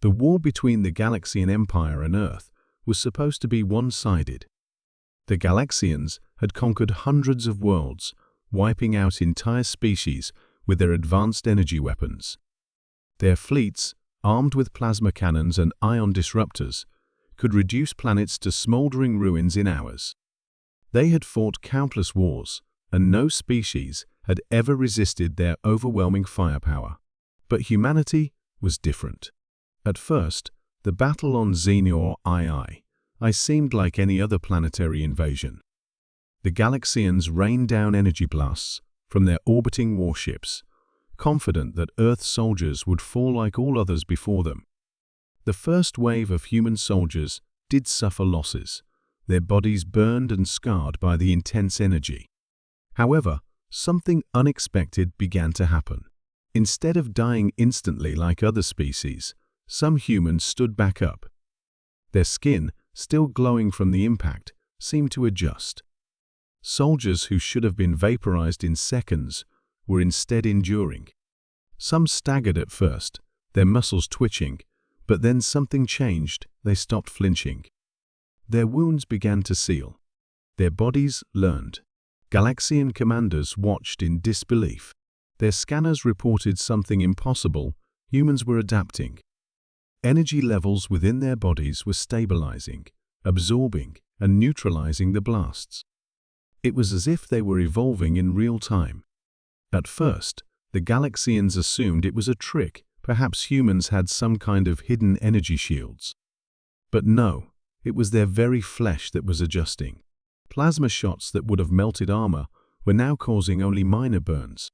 The war between the Galaxian Empire and Earth was supposed to be one-sided. The Galaxians had conquered hundreds of worlds, wiping out entire species with their advanced energy weapons. Their fleets, armed with plasma cannons and ion disruptors, could reduce planets to smoldering ruins in hours. They had fought countless wars, and no species had ever resisted their overwhelming firepower. But humanity was different. At first, the battle on Xenor II seemed like any other planetary invasion. The Galaxians rained down energy blasts from their orbiting warships, confident that Earth's soldiers would fall like all others before them. The first wave of human soldiers did suffer losses, their bodies burned and scarred by the intense energy. However, something unexpected began to happen. Instead of dying instantly like other species, some humans stood back up. Their skin, still glowing from the impact, seemed to adjust. Soldiers who should have been vaporized in seconds were instead enduring. Some staggered at first, their muscles twitching, but then something changed. They stopped flinching. Their wounds began to seal. Their bodies learned. Galaxian commanders watched in disbelief. Their scanners reported something impossible. Humans were adapting. Energy levels within their bodies were stabilizing, absorbing, and neutralizing the blasts. It was as if they were evolving in real time. At first, the Galaxians assumed it was a trick. Perhaps humans had some kind of hidden energy shields. But no, it was their very flesh that was adjusting. Plasma shots that would have melted armor were now causing only minor burns.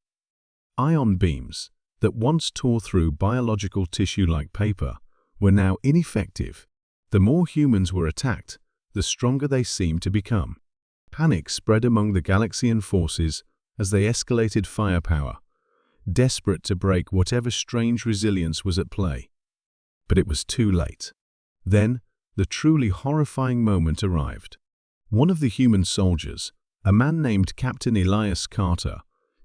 Ion beams that once tore through biological tissue like paper were now ineffective. The more humans were attacked, the stronger they seemed to become. Panic spread among the Galaxian forces as they escalated firepower, desperate to break whatever strange resilience was at play. But it was too late. Then, the truly horrifying moment arrived. One of the human soldiers, a man named Captain Elias Carter,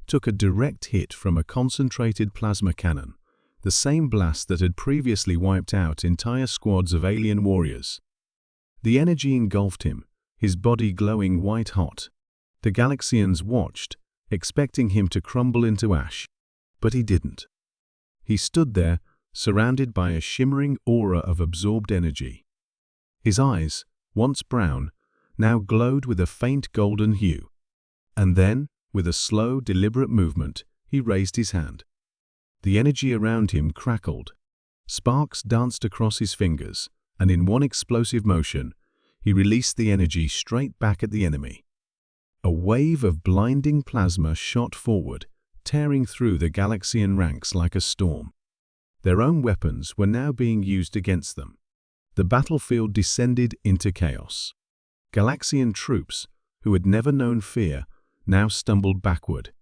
took a direct hit from a concentrated plasma cannon, the same blast that had previously wiped out entire squads of alien warriors. The energy engulfed him, his body glowing white-hot. The Galaxians watched, expecting him to crumble into ash. But he didn't. He stood there, surrounded by a shimmering aura of absorbed energy. His eyes, once brown, now glowed with a faint golden hue. And then, with a slow, deliberate movement, he raised his hand. The energy around him crackled. Sparks danced across his fingers, and in one explosive motion, he released the energy straight back at the enemy. A wave of blinding plasma shot forward, tearing through the Galaxian ranks like a storm. Their own weapons were now being used against them. The battlefield descended into chaos. Galaxian troops, who had never known fear, now stumbled backward.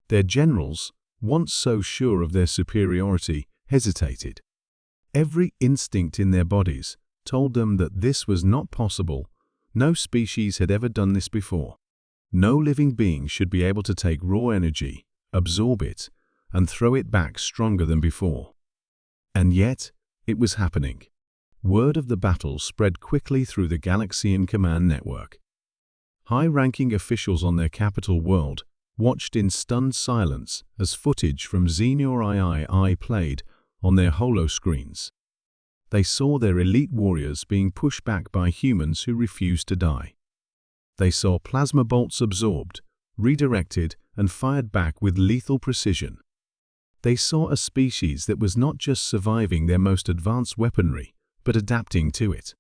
Their generals, once so sure of their superiority, hesitated. Every instinct in their bodies told them that this was not possible. No species had ever done this before. No living being should be able to take raw energy, absorb it, and throw it back stronger than before. And yet, it was happening. Word of the battle spread quickly through the Galaxian command network. High-ranking officials on their capital world watched in stunned silence as footage from Xenor II played on their holoscreens. They saw their elite warriors being pushed back by humans who refused to die. They saw plasma bolts absorbed, redirected, and fired back with lethal precision. They saw a species that was not just surviving their most advanced weaponry, but adapting to it.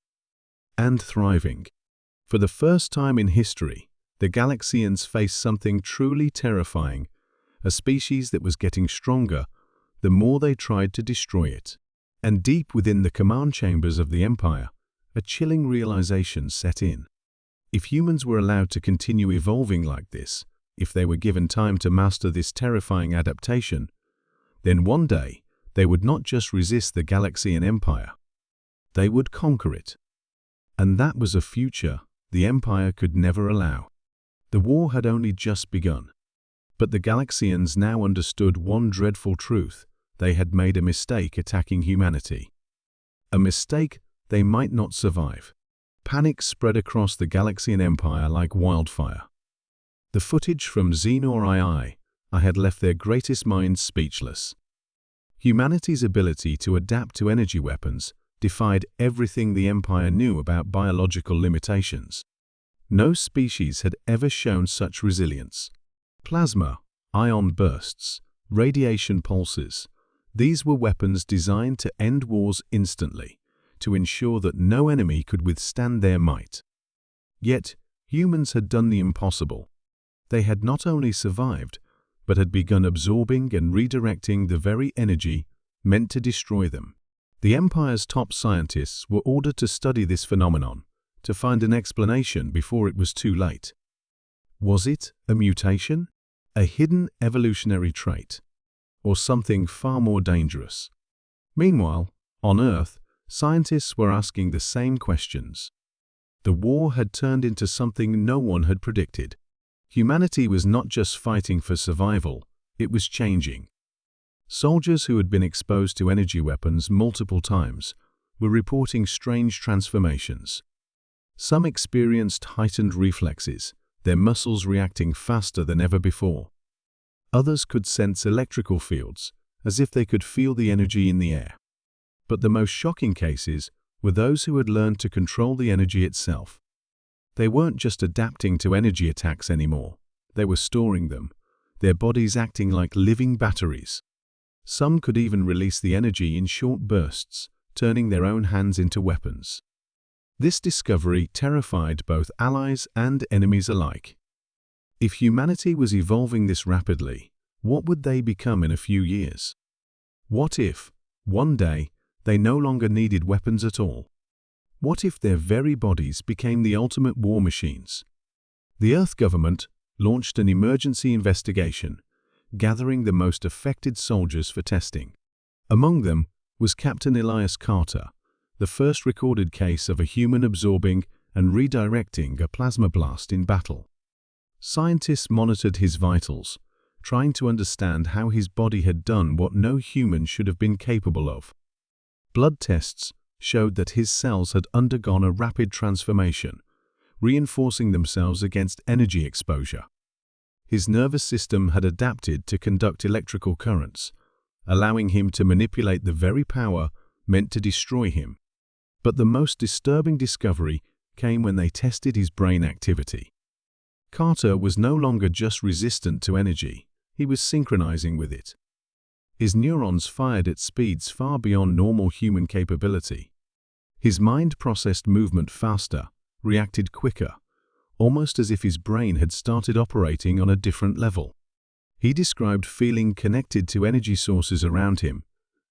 And thriving. For the first time in history, the Galaxians faced something truly terrifying, a species that was getting stronger the more they tried to destroy it. And deep within the command chambers of the Empire, a chilling realization set in. If humans were allowed to continue evolving like this, if they were given time to master this terrifying adaptation, then one day they would not just resist the Galaxian Empire, they would conquer it. And that was a future the Empire could never allow. The war had only just begun. But the Galaxians now understood one dreadful truth: they had made a mistake attacking humanity. A mistake they might not survive. Panic spread across the Galaxian Empire like wildfire. The footage from Xenor II had left their greatest minds speechless. Humanity's ability to adapt to energy weapons defied everything the Empire knew about biological limitations. No species had ever shown such resilience. Plasma, ion bursts, radiation pulses. These were weapons designed to end wars instantly, to ensure that no enemy could withstand their might. Yet, humans had done the impossible. They had not only survived, but had begun absorbing and redirecting the very energy meant to destroy them. The Empire's top scientists were ordered to study this phenomenon, to find an explanation before it was too late. Was it a mutation, a hidden evolutionary trait, or something far more dangerous? Meanwhile, on Earth, scientists were asking the same questions. The war had turned into something no one had predicted. Humanity was not just fighting for survival, it was changing. Soldiers who had been exposed to energy weapons multiple times were reporting strange transformations. Some experienced heightened reflexes, their muscles reacting faster than ever before. Others could sense electrical fields, as if they could feel the energy in the air. But the most shocking cases were those who had learned to control the energy itself. They weren't just adapting to energy attacks anymore, they were storing them, their bodies acting like living batteries. Some could even release the energy in short bursts, turning their own hands into weapons. This discovery terrified both allies and enemies alike. If humanity was evolving this rapidly, what would they become in a few years? What if, one day, they no longer needed weapons at all? What if their very bodies became the ultimate war machines? The Earth government launched an emergency investigation, gathering the most affected soldiers for testing. Among them was Captain Elias Carter, the first recorded case of a human absorbing and redirecting a plasma blast in battle. Scientists monitored his vitals, trying to understand how his body had done what no human should have been capable of. Blood tests showed that his cells had undergone a rapid transformation, reinforcing themselves against energy exposure. His nervous system had adapted to conduct electrical currents, allowing him to manipulate the very power meant to destroy him. But the most disturbing discovery came when they tested his brain activity. Carter was no longer just resistant to energy, he was synchronizing with it. His neurons fired at speeds far beyond normal human capability. His mind processed movement faster, reacted quicker, almost as if his brain had started operating on a different level. He described feeling connected to energy sources around him,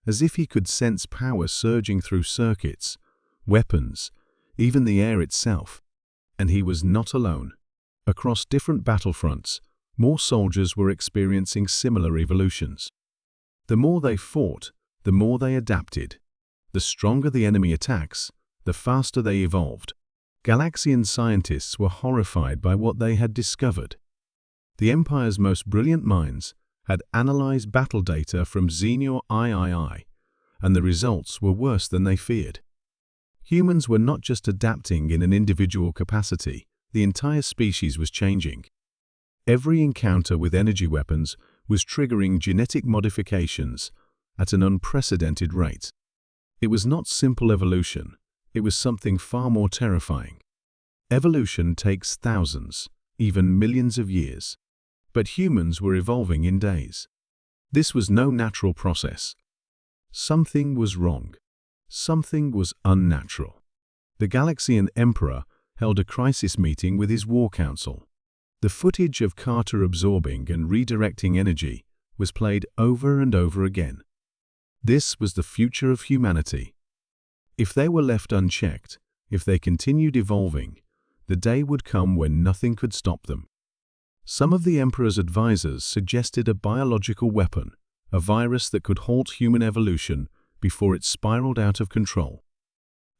as if he could sense power surging through circuits, weapons, even the air itself. And he was not alone. Across different battlefronts, more soldiers were experiencing similar evolutions. The more they fought, the more they adapted. The stronger the enemy attacks, the faster they evolved. Galaxian scientists were horrified by what they had discovered. The Empire's most brilliant minds had analyzed battle data from Xenor III, and the results were worse than they feared. Humans were not just adapting in an individual capacity, the entire species was changing. Every encounter with energy weapons was triggering genetic modifications at an unprecedented rate. It was not simple evolution, it was something far more terrifying. Evolution takes thousands, even millions of years. But humans were evolving in days. This was no natural process. Something was wrong. Something was unnatural. The Galaxian Emperor held a crisis meeting with his war council. The footage of Carter absorbing and redirecting energy was played over and over again. This was the future of humanity. If they were left unchecked, if they continued evolving, the day would come when nothing could stop them. Some of the Emperor's advisors suggested a biological weapon, a virus that could halt human evolution before it spiraled out of control.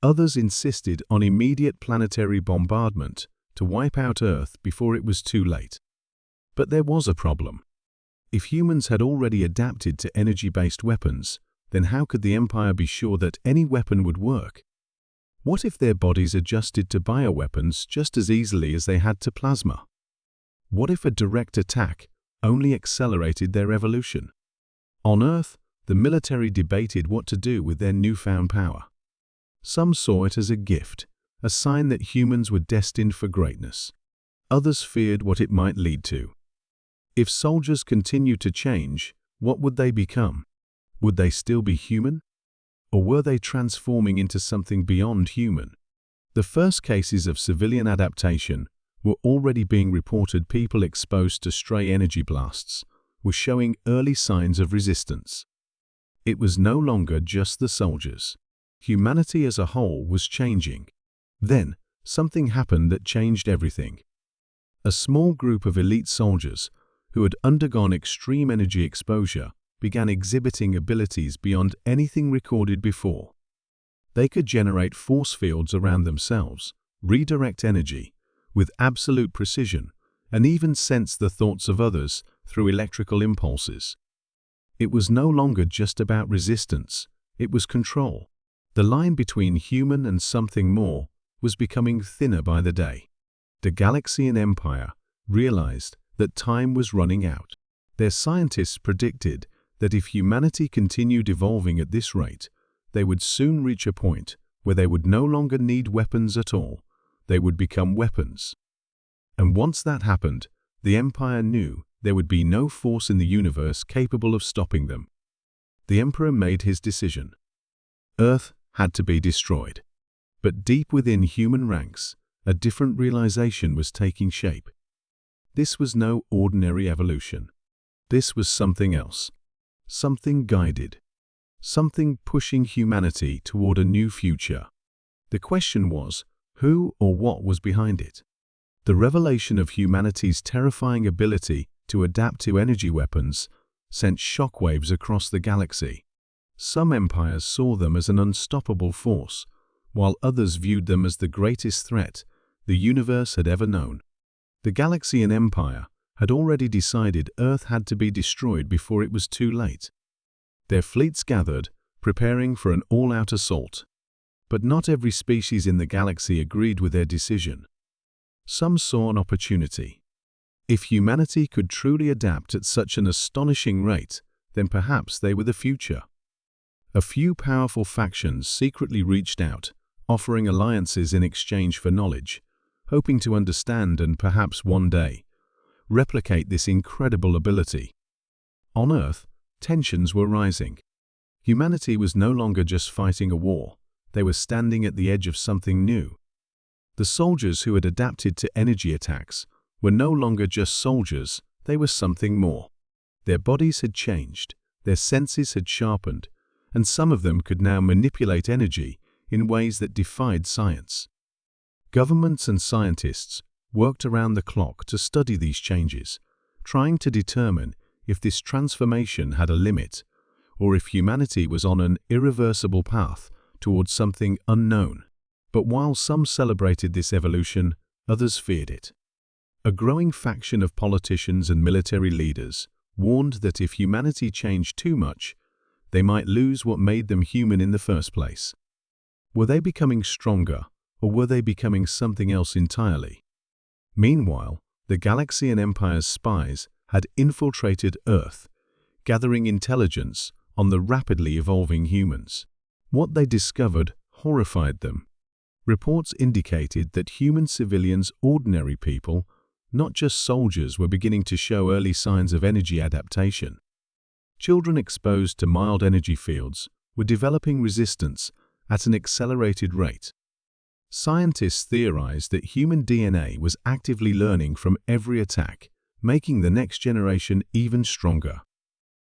Others insisted on immediate planetary bombardment to wipe out Earth before it was too late. But there was a problem. If humans had already adapted to energy-based weapons, then how could the Empire be sure that any weapon would work? What if their bodies adjusted to bioweapons just as easily as they had to plasma? What if a direct attack only accelerated their evolution? On Earth, the military debated what to do with their newfound power. Some saw it as a gift, a sign that humans were destined for greatness. Others feared what it might lead to. If soldiers continued to change, what would they become? Would they still be human? Or were they transforming into something beyond human? The first cases of civilian adaptation were already being reported. People exposed to stray energy blasts were showing early signs of resistance. It was no longer just the soldiers. Humanity as a whole was changing. Then, something happened that changed everything. A small group of elite soldiers who had undergone extreme energy exposure began exhibiting abilities beyond anything recorded before. They could generate force fields around themselves, redirect energy with absolute precision, and even sense the thoughts of others through electrical impulses. It was no longer just about resistance, it was control. The line between human and something more was becoming thinner by the day. The Galaxian Empire realized that time was running out. Their scientists predicted that if humanity continued evolving at this rate, they would soon reach a point where they would no longer need weapons at all. They would become weapons. And once that happened, the Empire knew there would be no force in the universe capable of stopping them. The Emperor made his decision. Earth had to be destroyed. But deep within human ranks, a different realization was taking shape. This was no ordinary evolution. This was something else. Something guided. Something pushing humanity toward a new future. The question was, who or what was behind it? The revelation of humanity's terrifying ability to adapt to energy weapons sent shockwaves across the galaxy. Some empires saw them as an unstoppable force, while others viewed them as the greatest threat the universe had ever known. The Galaxian Empire had already decided Earth had to be destroyed before it was too late. Their fleets gathered, preparing for an all-out assault. But not every species in the galaxy agreed with their decision. Some saw an opportunity. If humanity could truly adapt at such an astonishing rate, then perhaps they were the future. A few powerful factions secretly reached out, offering alliances in exchange for knowledge, hoping to understand and perhaps one day replicate this incredible ability. On Earth, tensions were rising. Humanity was no longer just fighting a war, they were standing at the edge of something new. The soldiers who had adapted to energy attacks were no longer just soldiers, they were something more. Their bodies had changed, their senses had sharpened, and some of them could now manipulate energy in ways that defied science. Governments and scientists worked around the clock to study these changes, trying to determine if this transformation had a limit, or if humanity was on an irreversible path towards something unknown. But while some celebrated this evolution, others feared it. A growing faction of politicians and military leaders warned that if humanity changed too much, they might lose what made them human in the first place. Were they becoming stronger, or were they becoming something else entirely? Meanwhile, the Galaxian Empire's spies had infiltrated Earth, gathering intelligence on the rapidly evolving humans. What they discovered horrified them. Reports indicated that human civilians, ordinary people, not just soldiers, were beginning to show early signs of energy adaptation. Children exposed to mild energy fields were developing resistance at an accelerated rate. Scientists theorized that human DNA was actively learning from every attack, making the next generation even stronger.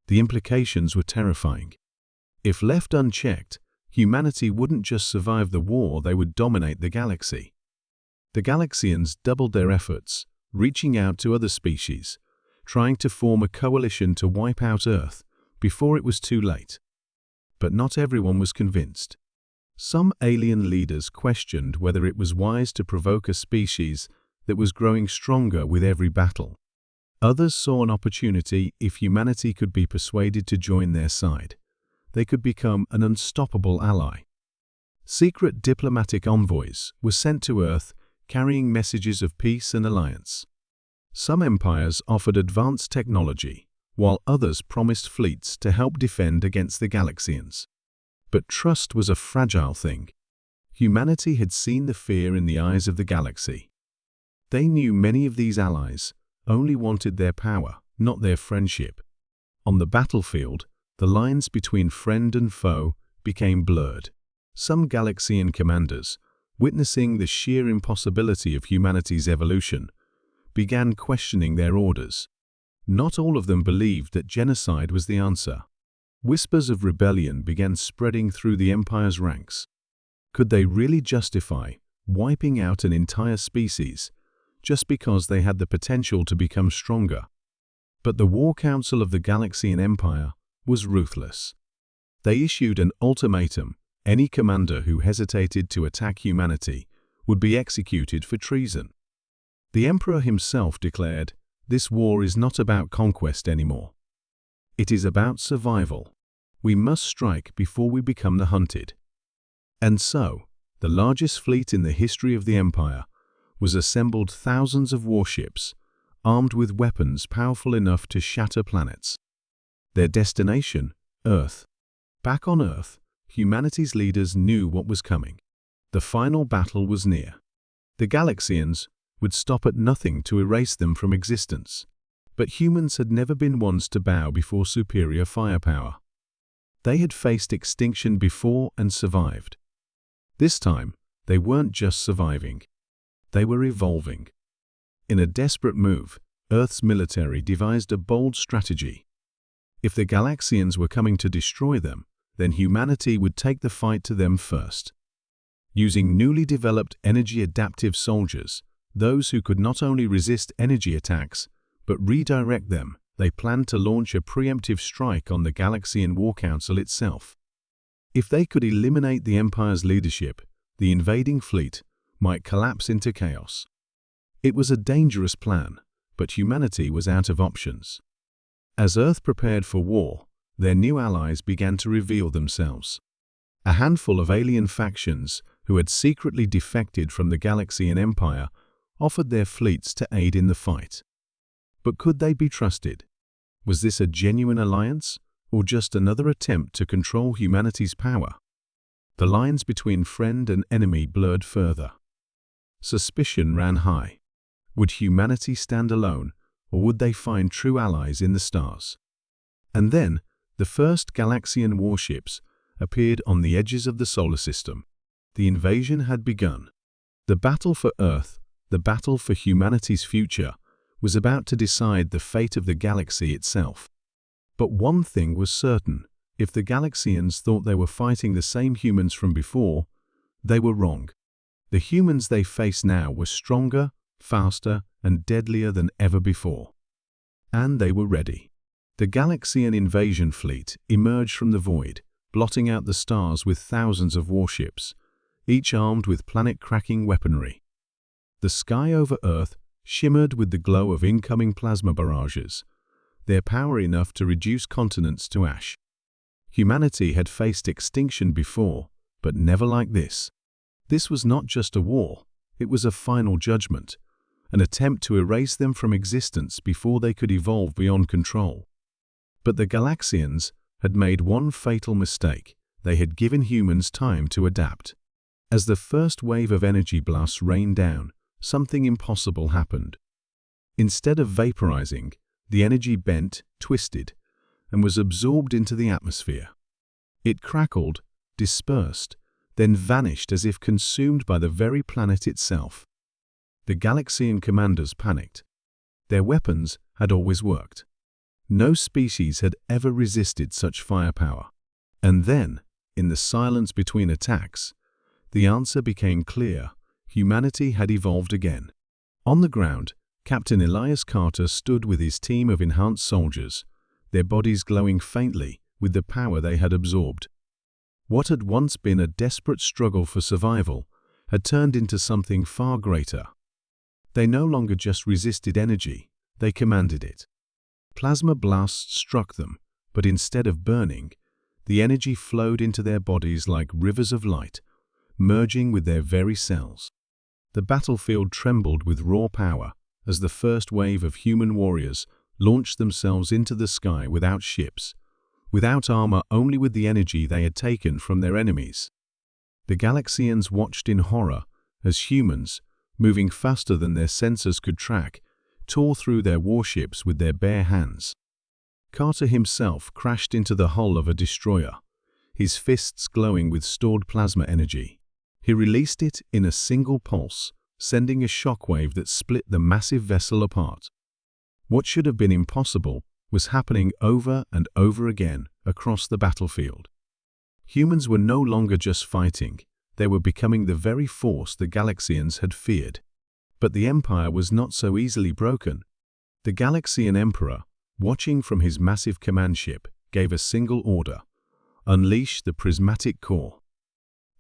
The implications were terrifying. If left unchecked, humanity wouldn't just survive the war, they would dominate the galaxy. The Galaxians doubled their efforts, reaching out to other species, trying to form a coalition to wipe out Earth before it was too late. But not everyone was convinced. Some alien leaders questioned whether it was wise to provoke a species that was growing stronger with every battle. Others saw an opportunity if humanity could be persuaded to join their side. they could become an unstoppable ally. Secret diplomatic envoys were sent to Earth carrying messages of peace and alliance. Some empires offered advanced technology, while others promised fleets to help defend against the Galaxians. But trust was a fragile thing. Humanity had seen the fear in the eyes of the galaxy. They knew many of these allies only wanted their power, not their friendship. On the battlefield, the lines between friend and foe became blurred. Some Galaxian commanders, witnessing the sheer impossibility of humanity's evolution, began questioning their orders. Not all of them believed that genocide was the answer. Whispers of rebellion began spreading through the Empire's ranks. Could they really justify wiping out an entire species just because they had the potential to become stronger? But the War Council of the Galaxian Empire was ruthless. They issued an ultimatum: any commander who hesitated to attack humanity would be executed for treason. The Emperor himself declared, "This war is not about conquest anymore. It is about survival. We must strike before we become the hunted." And so, the largest fleet in the history of the Empire was assembled, thousands of warships, armed with weapons powerful enough to shatter planets. Their destination, Earth. Back on Earth, humanity's leaders knew what was coming. The final battle was near. The Galaxians would stop at nothing to erase them from existence. But humans had never been ones to bow before superior firepower. They had faced extinction before and survived. This time, they weren't just surviving. They were evolving. In a desperate move, Earth's military devised a bold strategy. If the Galaxians were coming to destroy them, then humanity would take the fight to them first. Using newly developed energy-adaptive soldiers, those who could not only resist energy attacks, but redirect them, they planned to launch a preemptive strike on the Galaxian War Council itself. If they could eliminate the Empire's leadership, the invading fleet might collapse into chaos. It was a dangerous plan, but humanity was out of options. As Earth prepared for war, their new allies began to reveal themselves. A handful of alien factions who had secretly defected from the Galaxian Empire offered their fleets to aid in the fight. But could they be trusted? Was this a genuine alliance, or just another attempt to control humanity's power? The lines between friend and enemy blurred further. Suspicion ran high. Would humanity stand alone, or would they find true allies in the stars? And then, the first Galaxian warships appeared on the edges of the solar system. The invasion had begun. The battle for Earth, the battle for humanity's future, was about to decide the fate of the galaxy itself. But one thing was certain: if the Galaxians thought they were fighting the same humans from before, they were wrong. The humans they faced now were stronger, faster, and deadlier than ever before. And they were ready. The Galaxian invasion fleet emerged from the void, blotting out the stars with thousands of warships, each armed with planet-cracking weaponry. The sky over Earth shimmered with the glow of incoming plasma barrages, their power enough to reduce continents to ash. Humanity had faced extinction before, but never like this. This was not just a war, it was a final judgment, an attempt to erase them from existence before they could evolve beyond control. But the Galaxians had made one fatal mistake: they had given humans time to adapt. As the first wave of energy blasts rained down, something impossible happened. Instead of vaporizing, the energy bent, twisted, and was absorbed into the atmosphere. It crackled, dispersed, then vanished as if consumed by the very planet itself. The Galaxian commanders panicked. Their weapons had always worked. No species had ever resisted such firepower. And then, in the silence between attacks, the answer became clear: humanity had evolved again. On the ground, Captain Elias Carter stood with his team of enhanced soldiers, their bodies glowing faintly with the power they had absorbed. What had once been a desperate struggle for survival had turned into something far greater. They no longer just resisted energy, they commanded it. Plasma blasts struck them, but instead of burning, The energy flowed into their bodies like rivers of light, merging with their very cells. The battlefield trembled with raw power as the first wave of human warriors launched themselves into the sky without ships, without armor, only with the energy they had taken from their enemies. The Galaxians watched in horror as humans, moving faster than their sensors could track, tore through their warships with their bare hands. Carter himself crashed into the hull of a destroyer, his fists glowing with stored plasma energy. He released it in a single pulse, sending a shockwave that split the massive vessel apart. What should have been impossible was happening over and over again across the battlefield. Humans were no longer just fighting, they were becoming the very force the Galaxians had feared. But the Empire was not so easily broken. The Galaxian Emperor, watching from his massive command ship, gave a single order: unleash the prismatic core.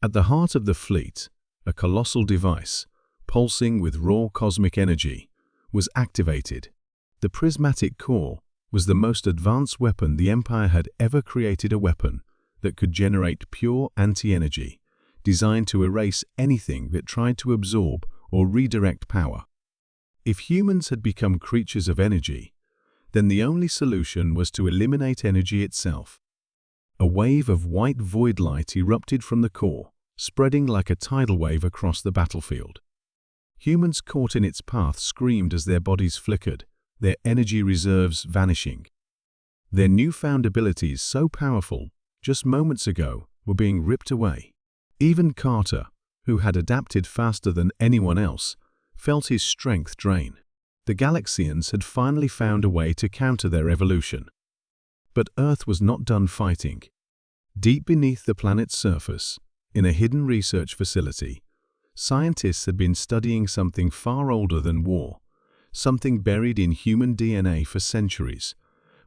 At the heart of the fleet, a colossal device, pulsing with raw cosmic energy, was activated. The prismatic core was the most advanced weapon the Empire had ever created, a weapon that could generate pure anti-energy, designed to erase anything that tried to absorb or redirect power. If humans had become creatures of energy, then the only solution was to eliminate energy itself. A wave of white void light erupted from the core, spreading like a tidal wave across the battlefield. Humans caught in its path screamed as their bodies flickered, their energy reserves vanishing. Their newfound abilities, so powerful just moments ago, were being ripped away. Even Carter, who had adapted faster than anyone else, felt his strength drain. The Galaxians had finally found a way to counter their evolution. But Earth was not done fighting. Deep beneath the planet's surface, in a hidden research facility, scientists had been studying something far older than war, something buried in human DNA for centuries,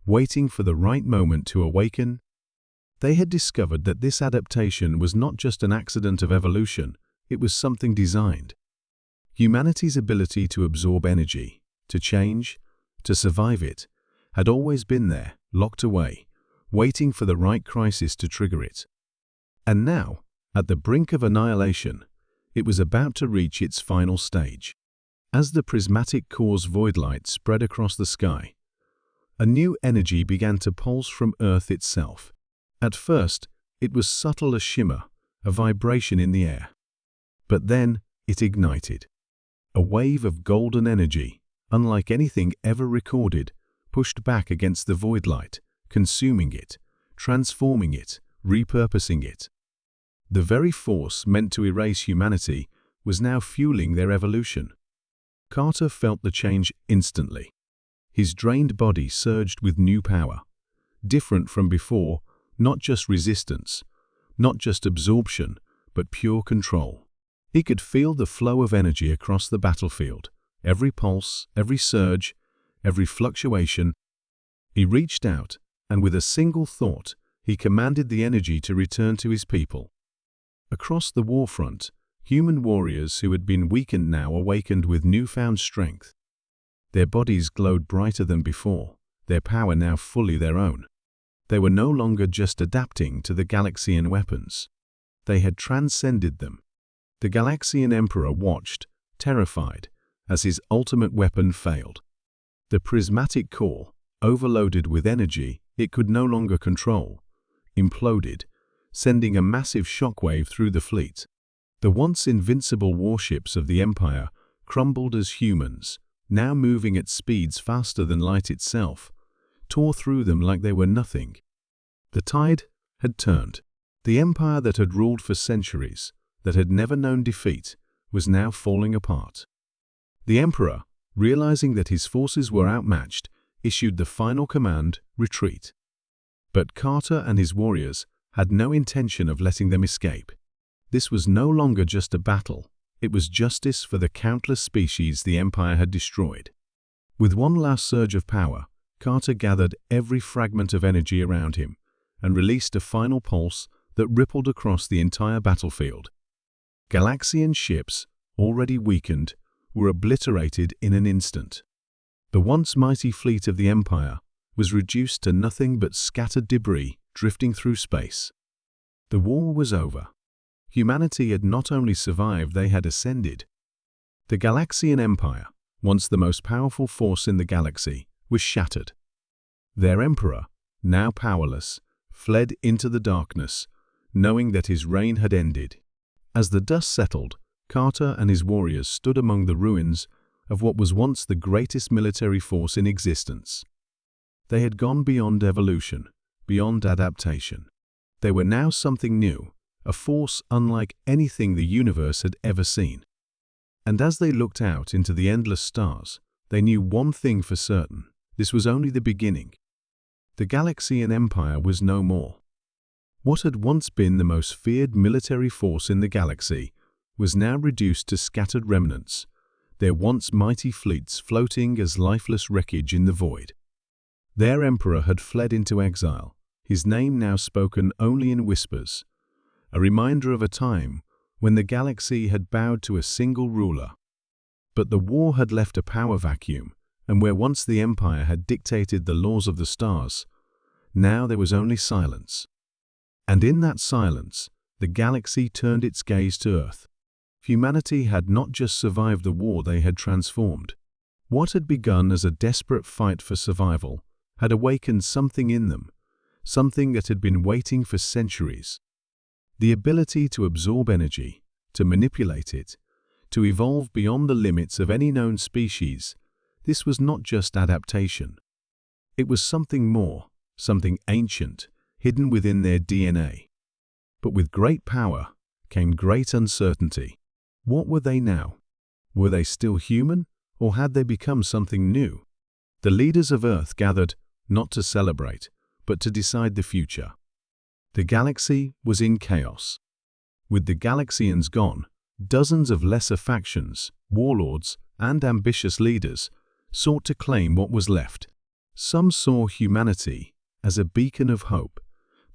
waiting for the right moment to awaken. They had discovered that this adaptation was not just an accident of evolution, it was something designed. Humanity's ability to absorb energy, to change, to survive it, had always been there, locked away, waiting for the right crisis to trigger it. And now, at the brink of annihilation, it was about to reach its final stage. As the prismatic core's void light spread across the sky, a new energy began to pulse from Earth itself. At first, it was subtle, a shimmer, a vibration in the air. But then, it ignited. A wave of golden energy, unlike anything ever recorded, pushed back against the void light, consuming it, transforming it, repurposing it. The very force meant to erase humanity was now fueling their evolution. Carter felt the change instantly. His drained body surged with new power, different from before, not just resistance, not just absorption, but pure control. He could feel the flow of energy across the battlefield, every pulse, every surge, every fluctuation. He reached out, and with a single thought, he commanded the energy to return to his people. Across the warfront, human warriors who had been weakened now awakened with newfound strength. Their bodies glowed brighter than before, their power now fully their own. They were no longer just adapting to the Galaxian weapons. They had transcended them. The Galaxian Emperor watched, terrified, as his ultimate weapon failed. The prismatic core, overloaded with energy it could no longer control, imploded, sending a massive shockwave through the fleet. The once invincible warships of the Empire crumbled as humans, now moving at speeds faster than light itself, tore through them like they were nothing. The tide had turned. The empire that had ruled for centuries, that had never known defeat, was now falling apart. The Emperor, realizing that his forces were outmatched, issued the final command, retreat. But Carter and his warriors had no intention of letting them escape. This was no longer just a battle, it was justice for the countless species the Empire had destroyed. With one last surge of power, Carter gathered every fragment of energy around him and released a final pulse that rippled across the entire battlefield. Galaxian ships, already weakened, were obliterated in an instant. The once mighty fleet of the Empire was reduced to nothing but scattered debris drifting through space. The war was over. Humanity had not only survived, they had ascended. The Galaxian Empire, once the most powerful force in the galaxy, was shattered. Their emperor, now powerless, fled into the darkness, knowing that his reign had ended. As the dust settled, Carter and his warriors stood among the ruins of what was once the greatest military force in existence. They had gone beyond evolution, beyond adaptation. They were now something new, a force unlike anything the universe had ever seen. And as they looked out into the endless stars, they knew one thing for certain: this was only the beginning. The Galaxian Empire was no more. What had once been the most feared military force in the galaxy was now reduced to scattered remnants, their once mighty fleets floating as lifeless wreckage in the void. Their emperor had fled into exile, his name now spoken only in whispers, a reminder of a time when the galaxy had bowed to a single ruler. But the war had left a power vacuum, and where once the empire had dictated the laws of the stars, now there was only silence. And in that silence, the galaxy turned its gaze to Earth. Humanity had not just survived the war, they had transformed. What had begun as a desperate fight for survival had awakened something in them, something that had been waiting for centuries. The ability to absorb energy, to manipulate it, to evolve beyond the limits of any known species. This was not just adaptation. It was something more, something ancient, hidden within their DNA. But with great power came great uncertainty. What were they now? Were they still human, or had they become something new? The leaders of Earth gathered, not to celebrate, but to decide the future. The galaxy was in chaos. With the Galaxians gone, dozens of lesser factions, warlords, and ambitious leaders sought to claim what was left. Some saw humanity as a beacon of hope,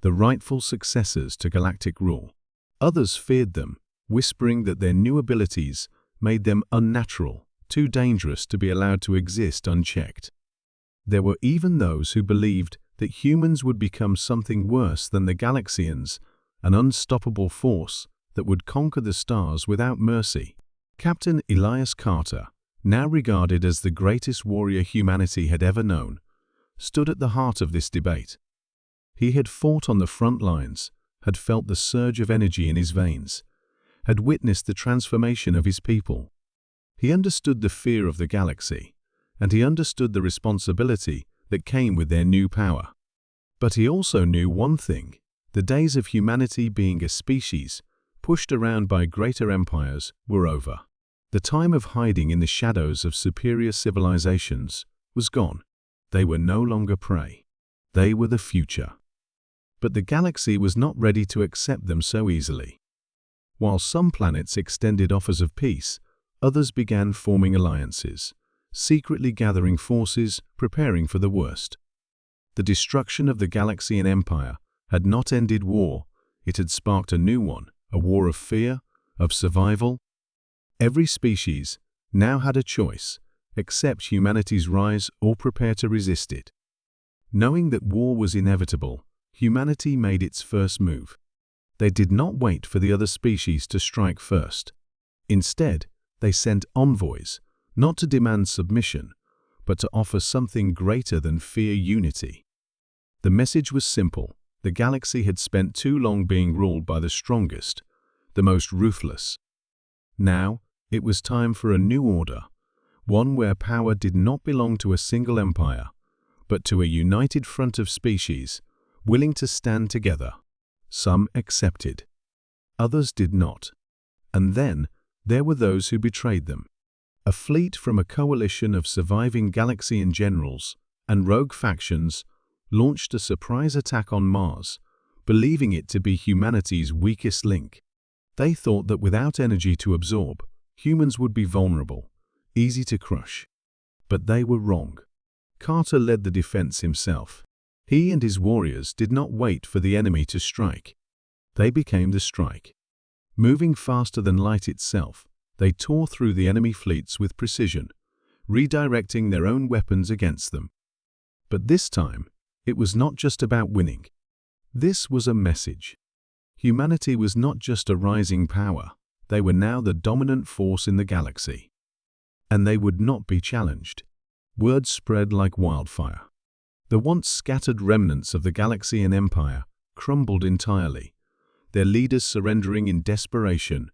the rightful successors to galactic rule. Others feared them, whispering that their new abilities made them unnatural, too dangerous to be allowed to exist unchecked. There were even those who believed that humans would become something worse than the Galaxians, an unstoppable force that would conquer the stars without mercy. Captain Elias Carter, now regarded as the greatest warrior humanity had ever known, stood at the heart of this debate. He had fought on the front lines, had felt the surge of energy in his veins, had witnessed the transformation of his people. He understood the fear of the galaxy, and he understood the responsibility that came with their new power. But he also knew one thing: the days of humanity being a species, pushed around by greater empires, were over. The time of hiding in the shadows of superior civilizations was gone. They were no longer prey. They were the future. But the galaxy was not ready to accept them so easily. While some planets extended offers of peace, others began forming alliances, secretly gathering forces, preparing for the worst. The destruction of the Galaxian Empire had not ended war, it had sparked a new one, a war of fear, of survival. Every species now had a choice: accept humanity's rise or prepare to resist it. Knowing that war was inevitable, humanity made its first move. They did not wait for the other species to strike first. Instead, they sent envoys, not to demand submission, but to offer something greater than fear: unity. The message was simple: the galaxy had spent too long being ruled by the strongest, the most ruthless. Now, it was time for a new order, one where power did not belong to a single empire, but to a united front of species, willing to stand together. Some accepted. Others did not. And then, there were those who betrayed them. A fleet from a coalition of surviving Galaxian generals and rogue factions launched a surprise attack on Mars, believing it to be humanity's weakest link. They thought that without energy to absorb, humans would be vulnerable, easy to crush. But they were wrong. Carter led the defense himself. He and his warriors did not wait for the enemy to strike. They became the strike. Moving faster than light itself, they tore through the enemy fleets with precision, redirecting their own weapons against them. But this time, it was not just about winning. This was a message. Humanity was not just a rising power, they were now the dominant force in the galaxy. And they would not be challenged. Word spread like wildfire. The once scattered remnants of the Galaxian Empire crumbled entirely, their leaders surrendering in desperation,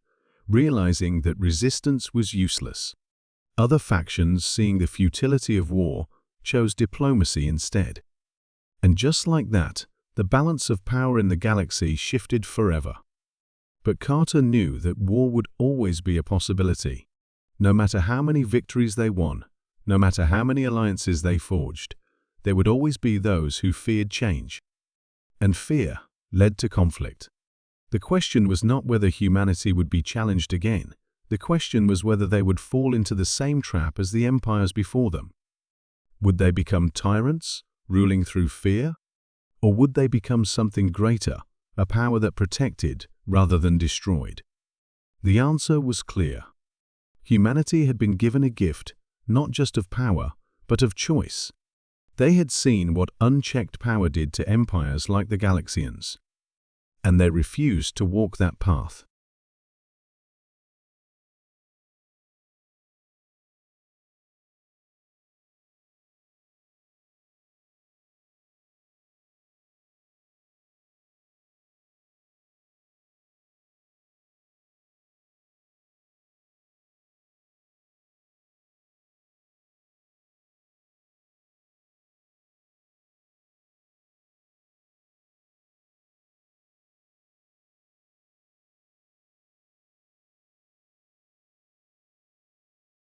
realizing that resistance was useless. Other factions, seeing the futility of war, chose diplomacy instead. And just like that, the balance of power in the galaxy shifted forever. But Carter knew that war would always be a possibility. No matter how many victories they won, no matter how many alliances they forged, there would always be those who feared change. And fear led to conflict. The question was not whether humanity would be challenged again. The question was whether they would fall into the same trap as the empires before them. Would they become tyrants, ruling through fear? Or would they become something greater, a power that protected rather than destroyed? The answer was clear. Humanity had been given a gift, not just of power, but of choice. They had seen what unchecked power did to empires like the Galaxians. And they refused to walk that path.